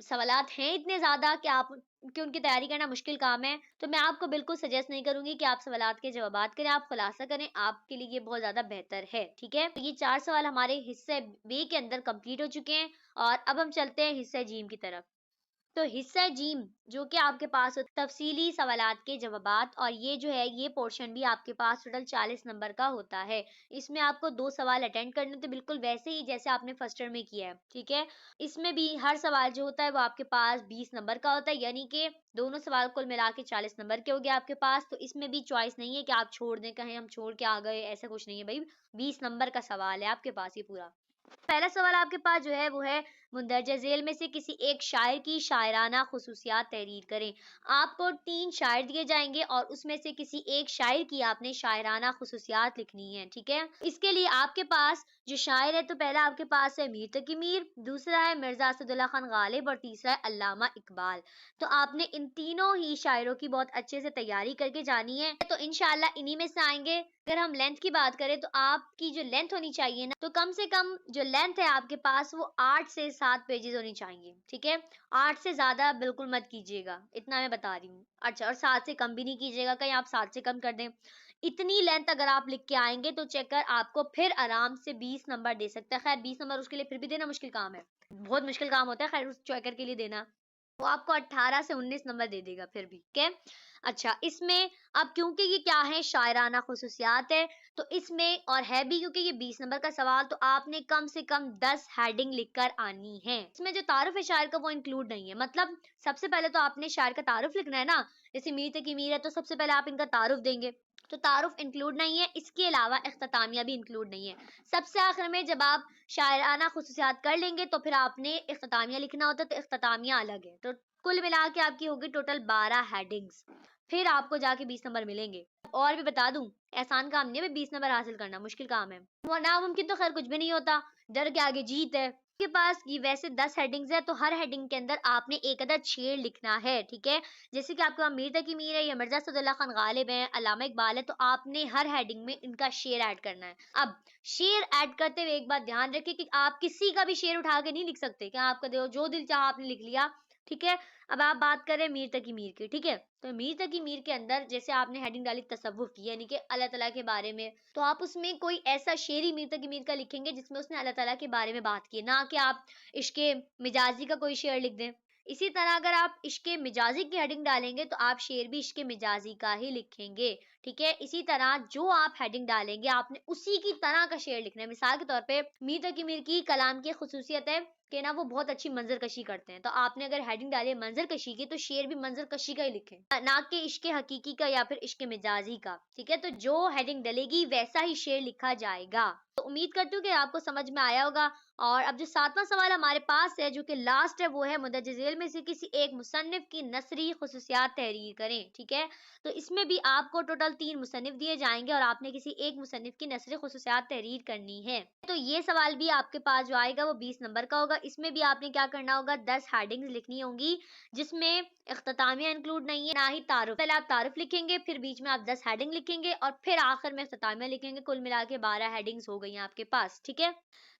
سوالات ہیں اتنے زیادہ کہ ان کی تیاری کرنا مشکل کام ہے۔ تو میں آپ کو بالکل سجیسٹ نہیں کروں گی کہ آپ سوالات کے جوابات کریں، آپ خلاصہ کریں، آپ کے لیے یہ بہت زیادہ بہتر ہے، ٹھیک ہے۔ یہ 4 سوال ہمارے حصہ بے کے اندر کمپلیٹ ہو چکے ہیں، اور اب ہم چلتے ہیں حصہ جیم کی طرف۔ تو حصہ جیم جو کہ آپ کے پاس تفصیلی سوالات کے جوابات، اور یہ جو ہے یہ پورشن بھی آپ کے پاس ٹوٹل 40 نمبر کا ہوتا ہے، اس میں آپ کو 2 سوال اٹینڈ کرنے ہوتے، بالکل ویسے ہی جیسے آپ نے فرسٹ ایئر میں کیا ہے، ٹھیک ہے۔ اس میں بھی ہر سوال جو ہوتا ہے وہ آپ کے پاس 20 نمبر کا ہوتا ہے، یعنی کہ دونوں سوال کل ملا کے 40 نمبر کے ہو گئے آپ کے پاس۔ تو اس میں بھی چوائس نہیں ہے کہ آپ چھوڑ دیں، کہیں ہم چھوڑ کے آ گئے، ایسا کچھ نہیں ہے بھائی، 20 نمبر کا سوال ہے آپ کے پاس یہ پورا۔ پہلا سوال آپ کے پاس جو ہے وہ ہے مندرجہ ذیل میں سے کسی ایک شاعر کی شاعرانہ خصوصیات تحریر کریں۔ آپ کو 3 شاعر دیے جائیں گے، اور اس میں سے کسی ایک شاعر کی آپ نے شاعرانہ خصوصیات لکھنی ہے، ٹھیک ہے۔ اس کے لیے آپ کے پاس جو شاعر ہے، تو پہلا آپ کے پاس ہے میر تقی میر، دوسرا ہے مرزا اسد اللہ خان غالب، اور تیسرا ہے علامہ اقبال۔ تو آپ نے ان تینوں ہی شاعروں کی بہت اچھے سے تیاری کر کے جانی ہے، تو انشاءاللہ انہی میں سے آئیں گے۔ اگر ہم لینتھ کی بات کریں، تو آپ کی جو لینتھ ہونی چاہیے نا، تو کم سے کم جو لینتھ ہے آپ کے پاس وہ 8 سے 7 پیجز ہونی چاہیے، ٹھیک ہے۔ 8 سے زیادہ بالکل مت کیجیے گا، اتنا میں بتا رہی ہوں۔ اچھا، اور 7 سے کم بھی نہیں کیجیے گا، کہیں آپ 7 سے کم کر دیں۔ اتنی لینتھ اگر آپ لکھ کے آئیں گے، تو چیکر آپ کو پھر آرام سے 20 نمبر دے سکتا ہے۔ خیر 20 نمبر اس کے لیے پھر بھی دینا مشکل کام ہے، بہت مشکل کام ہوتا ہے، خیر اس چیکر کے لیے دینا، وہ آپ کو 18 سے 19 نمبر دے دے گا پھر بھی، ٹھیک ہے۔ اچھا، اس میں اب کیونکہ یہ کیا ہے، شاعرانہ خصوصیات ہے، تو اس میں اور ہے بھی کیونکہ یہ 20 نمبر کا سوال، تو آپ نے کم سے کم 10 ہیڈنگ لکھ کر آنی ہے۔ اس میں جو تعارف ہے شاعر کا وہ انکلوڈ نہیں ہے، مطلب سب سے پہلے تو آپ نے شاعر کا تعارف لکھنا ہے نا، جیسے میر تقی میر ہے تو سب سے پہلے آپ ان کا تعارف دیں گے، تو تعارف انکلوڈ نہیں ہے، اس کے علاوہ اختتامیہ بھی انکلوڈ نہیں ہے۔ سب سے آخر میں جب آپ شاعرانہ خصوصیات کر لیں گے تو پھر آپ نے اختتامیہ لکھنا ہوتا ہے، تو اختتامیہ الگ ہے۔ تو کل ملا کے آپ کی ہوگی ٹوٹل 12 ہیڈنگز، پھر آپ کو جا کے 20 نمبر ملیں گے۔ اور بھی بتا دوں، احسان کام نہیں ہے 20 نمبر حاصل کرنا، مشکل کام ہے، ناممکن تو خیر کچھ بھی نہیں ہوتا، ڈر کے آگے جیت ہے۔ کے پاس یہ ویسے 10 ہیڈنگز ہے، تو ہر ہیڈنگ کے اندر آپ نے ایک عدد شعر لکھنا ہے، ٹھیک ہے؟ جیسے کہ آپ کے وہاں میر تقی میر ہے یا مرزا اسداللہ خان غالب ہے، علامہ اقبال ہے، تو آپ نے ہر ہیڈنگ میں ان کا شعر ایڈ کرنا ہے۔ اب شعر ایڈ کرتے ہوئے ایک بات دھیان رکھیں کہ آپ کسی کا بھی شعر اٹھا کے نہیں لکھ سکتے کہ آپ کا جو دل چاہا آپ نے لکھ لیا، ٹھیک ہے؟ اب آپ بات کریں میر تقی میر کی، ٹھیک ہے؟ تو میر تقی میر کے اندر جیسے آپ نے ہیڈنگ ڈالی تصوف کی، یعنی کہ اللہ تعالیٰ کے بارے میں، تو آپ اس میں کوئی ایسا شعر ہی میر تقی میر کا لکھیں گے جس میں اس نے اللہ تعالیٰ کے بارے میں بات کی ہے، نہ کہ آپ عشق مجازی کا کوئی شعر لکھ دیں۔ اسی طرح اگر آپ عشق مجازی کی ہیڈنگ ڈالیں گے تو آپ شعر بھی عشق مجازی کا ہی لکھیں گے، ٹھیک ہے؟ اسی طرح جو آپ ہیڈنگ ڈالیں گے آپ نے اسی کی طرح کا شعر لکھنا ہے۔ مثال کے طور پہ میر تقی میر کی کلام کی خصوصیت ہے کہ نا وہ بہت اچھی منظر کشی کرتے ہیں، تو آپ نے اگر ہیڈنگ ڈالی ہے منظر کشی کی تو شعر بھی منظر کشی کا ہی لکھیں، نہ کہ عشق حقیقی کا یا پھر عشق مجازی کا، ٹھیک ہے؟ تو جو ہیڈنگ ڈلے گی ویسا ہی شعر لکھا جائے گا۔ تو امید کرتی ہوں کہ آپ کو سمجھ میں آیا ہوگا۔ اور اب جو 7واں سوال ہمارے پاس ہے جو کہ لاسٹ ہے، وہ ہے مندرجہ ذیل میں سے کسی ایک مصنف کی نثری خصوصیات تحریر کریں، ٹھیک ہے؟ تو اس میں بھی آپ کو ٹوٹل 3 مصنف دیے جائیں گے اور آپ نے کسی ایک مصنف کی نثری خصوصیات تحریر کرنی ہے۔ تو یہ سوال بھی آپ کے پاس جو آئے گا وہ 20 نمبر کا ہوگا۔ اس میں بھی آپ نے کیا کرنا ہوگا، 10 ہیڈنگز لکھنی ہوں گی جس میں اختتامیہ انکلوڈ نہیں ہے، نہ ہی تعارف۔ پہلے آپ تعارف لکھیں گے، پھر بیچ میں آپ 10 ہیڈنگ لکھیں گے اور پھر آخر میں اختتامیہ لکھیں گے۔ کل ملا کے 12 ہیڈنگز ہو گئی ہیں آپ کے پاس، ٹھیک ہے؟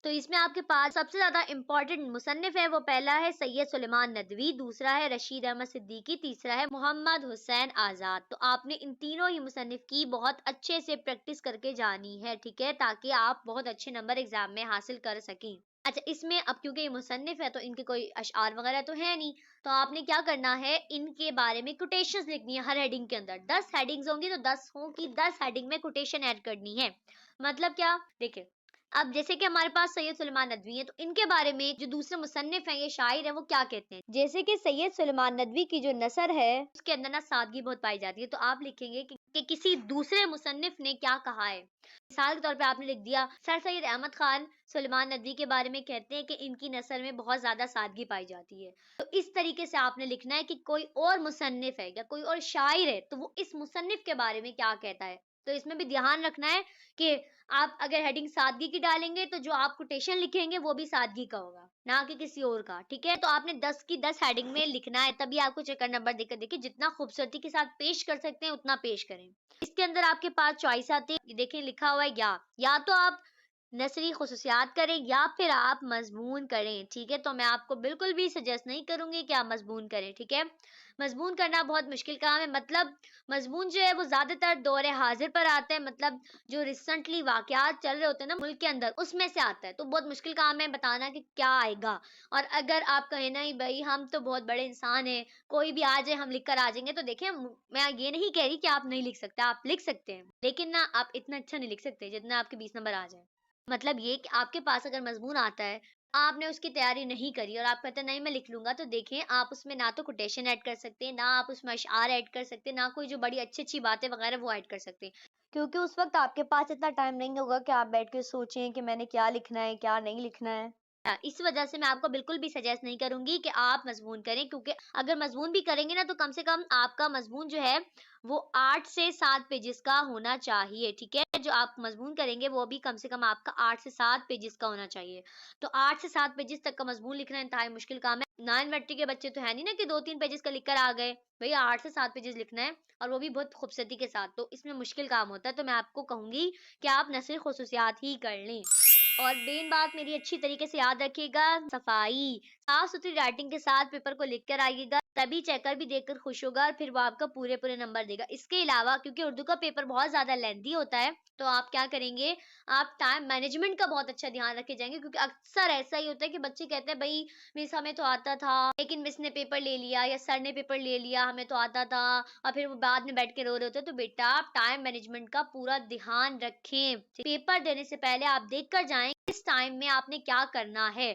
تو اس میں آپ کے پاس سب سے زیادہ امپورٹنٹ مصنف ہے، وہ پہلا ہے سید سلیمان ندوی، دوسرا ہے رشید احمد صدیقی، تیسرا ہے محمد حسین آزاد۔ تو آپ نے ان تینوں ہی مصنف کی بہت اچھے سے پریکٹس کر کے جانی ہے، ٹھیک ہے؟ تاکہ آپ بہت اچھے نمبر ایگزام میں حاصل کر سکیں۔ اچھا، اس میں اب کیونکہ یہ مصنف ہے تو ان کے کوئی اشعار وغیرہ تو ہے نہیں، تو آپ نے کیا کرنا ہے، ان کے بارے میں کوٹیشنز لکھنی ہے ہر ہیڈنگ کے اندر۔ 10 ہیڈنگز ہوں گی تو 10 ہوں کی 10 ہیڈنگ میں کوٹیشن ایڈ کرنی ہے۔ مطلب کیا، دیکھیں اب جیسے کہ ہمارے پاس سید سلیمان ندوی ہے تو ان کے بارے میں جو دوسرے مصنف ہیں، یہ شاعر ہیں، وہ کیا کہتے ہیں؟ جیسے کہ سید سلیمان ندوی کی جو نثر ہے اس کے اندر نا سادگی بہت پائی جاتی ہے، تو آپ لکھیں گے کہ کسی دوسرے مصنف نے کیا کہا ہے۔ مثال کے طور پہ آپ نے لکھ دیا سر سید احمد خان سلیمان ندوی کے بارے میں کہتے ہیں کہ ان کی نثر میں بہت زیادہ سادگی پائی جاتی ہے۔ تو اس طریقے سے آپ نے لکھنا ہے کہ کوئی اور مصنف ہے یا کوئی اور شاعر ہے تو وہ اس مصنف کے بارے میں کیا کہتا ہے۔ تو اس میں بھی دھیان رکھنا ہے کہ آپ اگر ہیڈنگ سادگی کی ڈالیں گے تو جو آپ کوٹیشن لکھیں گے وہ بھی سادگی کا ہوگا، نہ کہ کسی اور کا، ٹھیک ہے؟ تو آپ نے 10 کی 10 ہیڈنگ میں لکھنا ہے، تبھی آپ کو چیکر نمبر دے کر دیکھیں جتنا خوبصورتی کے ساتھ پیش کر سکتے ہیں اتنا پیش کریں۔ اس کے اندر آپ کے پاس چوائس آتی ہے، دیکھیں لکھا ہوا ہے یا تو آپ نثری خصوصیات کریں یا پھر آپ مضمون کریں، ٹھیک ہے؟ تو میں آپ کو بالکل بھی سجیسٹ نہیں کروں گی کہ آپ مضمون کریں، ٹھیک ہے؟ مضمون کرنا بہت مشکل کام ہے، مطلب مضمون جو ہے وہ زیادہ تر دور حاضر پر آتا ہے، مطلب جو ریسنٹلی واقعات چل رہے ہوتے ہیں نا ملک کے اندر اس میں سے آتا ہے، تو بہت مشکل کام ہے بتانا کہ کیا آئے گا۔ اور اگر آپ کہیں نہیں بھائی ہم تو بہت بڑے انسان ہیں، کوئی بھی آ جائے ہم لکھ کر آ جائیں گے، تو دیکھیں میں یہ نہیں کہہ رہی کہ آپ نہیں لکھ سکتے، آپ لکھ سکتے ہیں، لیکن نا آپ اتنا اچھا نہیں لکھ سکتے جتنا آپ کے 20 نمبر آ جائیں۔ مطلب یہ کہ آپ کے پاس اگر مضمون آتا ہے، آپ نے اس کی تیاری نہیں کری اور آپ کہتے ہیں نہیں میں لکھ لوں گا، تو دیکھیں آپ اس میں نہ تو کوٹیشن ایڈ کر سکتے ہیں، نہ آپ اس میں اشعار ایڈ کر سکتے ہیں، نہ کوئی جو بڑی اچھی اچھی باتیں وغیرہ وہ ایڈ کر سکتے ہیں، کیونکہ اس وقت آپ کے پاس اتنا ٹائم نہیں ہوگا کہ آپ بیٹھ کے سوچیں کہ میں نے کیا لکھنا ہے کیا نہیں لکھنا ہے۔ اس وجہ سے میں آپ کو بالکل بھی سجیسٹ نہیں کروں گی کہ آپ مضمون کریں، کیونکہ اگر مضمون بھی کریں گے نا تو کم سے کم آپ کا مضمون جو ہے وہ 8 سے 7 پیجز کا ہونا چاہیے، ٹھیک ہے؟ جو آپ مضمون کریں گے وہ بھی کم سے کم آپ کا 8 سے 7 پیجز کا ہونا چاہیے۔ تو 8 سے 7 پیجز تک کا مضمون لکھنا انتہائی مشکل کام ہے۔ 9 میٹرک کے بچے تو ہے نہیں نا کہ 2-3 پیجز کا لکھ کر آ گئے، بھئی 8 سے 7 پیجز لکھنا ہے اور وہ بھی بہت خوبصورتی کے ساتھ، تو اس میں مشکل کام ہوتا ہے۔ تو میں آپ کو کہوں گی کہ آپ نثری خصوصیات ہی کر لیں۔ اور مین بات میری اچھی طریقے سے یاد رکھیے گا، صفائی، صاف ستھری رائٹنگ کے ساتھ پیپر کو لکھ کر آئیے گا، تبھی چیکر بھی دیکھ کر خوش ہوگا اور پھر وہ آپ کا پورے نمبر دے گا۔ اس کے علاوہ کیونکہ اردو کا پیپر بہت زیادہ لیندی ہوتا ہے تو آپ کیا کریں گے، آپ ٹائم مینجمنٹ کا بہت اچھا دھیان رکھے جائیں گے، کیونکہ اکثر ایسا ہی ہوتا ہے کہ بچے کہتے ہیں بھائی مس ہمیں تو آتا تھا لیکن مس نے پیپر لے لیا یا سر نے پیپر لے لیا، ہمیں تو آتا تھا، اور پھر وہ بعد میں بیٹھ کے رو رہے ہوتے ہیں۔ تو بیٹا آپ ٹائم مینجمنٹ کا پورا دھیان رکھیں، پیپر دینے سے پہلے آپ دیکھ کر جائیں اس ٹائم میں آپ نے کیا کرنا ہے۔